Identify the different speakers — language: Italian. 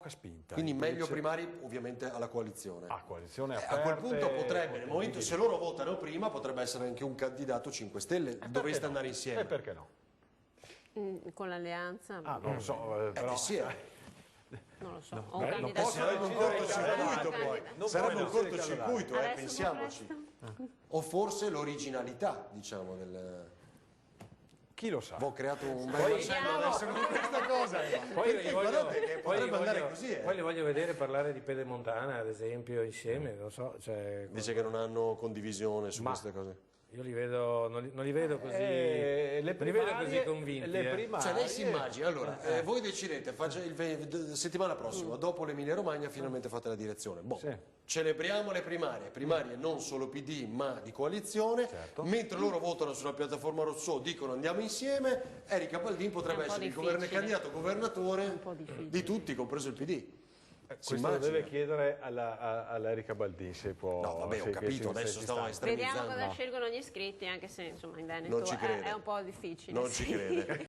Speaker 1: poca spinta.
Speaker 2: Quindi
Speaker 1: Invece-
Speaker 2: meglio primari ovviamente alla coalizione.
Speaker 1: coalizione
Speaker 2: A
Speaker 1: aperte,
Speaker 2: quel punto potrebbe, nel momento
Speaker 1: condivisi.
Speaker 2: se loro votano prima, potrebbe essere anche un candidato 5 Stelle, dovreste andare insieme.
Speaker 1: E perché no?
Speaker 3: Con l'alleanza,
Speaker 1: Non lo so, però...
Speaker 2: Sì,
Speaker 3: non lo so.
Speaker 1: no,
Speaker 3: Ho un
Speaker 1: non
Speaker 3: candidato.
Speaker 1: posso
Speaker 2: sarebbe un cortocircuito
Speaker 3: Candidato.
Speaker 2: poi,
Speaker 1: Non
Speaker 2: sarebbe
Speaker 1: puoi
Speaker 2: un
Speaker 1: essere
Speaker 2: cortocircuito,
Speaker 3: Adesso
Speaker 2: pensiamoci. O forse l'originalità, diciamo, del...
Speaker 1: Chi lo sa?
Speaker 2: Ho creato un bel
Speaker 4: Poi-
Speaker 2: macello adesso con questa cosa.
Speaker 4: Poi
Speaker 2: Perché
Speaker 4: li voglio,
Speaker 2: guardate che
Speaker 4: poi li
Speaker 2: potrebbe andare
Speaker 4: voglio-
Speaker 2: così.
Speaker 4: poi li voglio vedere parlare di Pedemontana, ad esempio, insieme, non so, cioè,
Speaker 2: Dice che non hanno condivisione su queste cose.
Speaker 4: io li vedo, non li vedo così,
Speaker 1: Le
Speaker 4: non li vedo così convinti.
Speaker 1: Le primarie...
Speaker 2: Cioè lei si immagina, allora, voi decidete, settimana prossima, dopo l'Emilia Romagna, finalmente fate la direzione. Boh,
Speaker 1: Sì.
Speaker 2: celebriamo le primarie non solo PD ma di coalizione,
Speaker 1: Certo.
Speaker 2: mentre loro votano sulla piattaforma Rousseau, dicono andiamo insieme, Erika Baldin potrebbe
Speaker 3: È un po'
Speaker 2: essere il
Speaker 3: difficile.
Speaker 2: candidato governatore
Speaker 3: po' difficile.
Speaker 2: di tutti, compreso il PD. Si
Speaker 1: Questo lo
Speaker 2: immagina.
Speaker 1: deve chiedere alla Erika Baldin se può...
Speaker 2: No, vabbè, ho
Speaker 1: se-
Speaker 2: capito,
Speaker 1: se-
Speaker 2: adesso
Speaker 1: se
Speaker 2: stiamo
Speaker 1: sta-
Speaker 3: Vediamo
Speaker 2: estremizzando.
Speaker 3: cosa scelgono gli iscritti, anche se insomma in Veneto
Speaker 2: Non ci crede.
Speaker 3: è un po' difficile.
Speaker 2: Non ci
Speaker 3: sì.
Speaker 2: crede.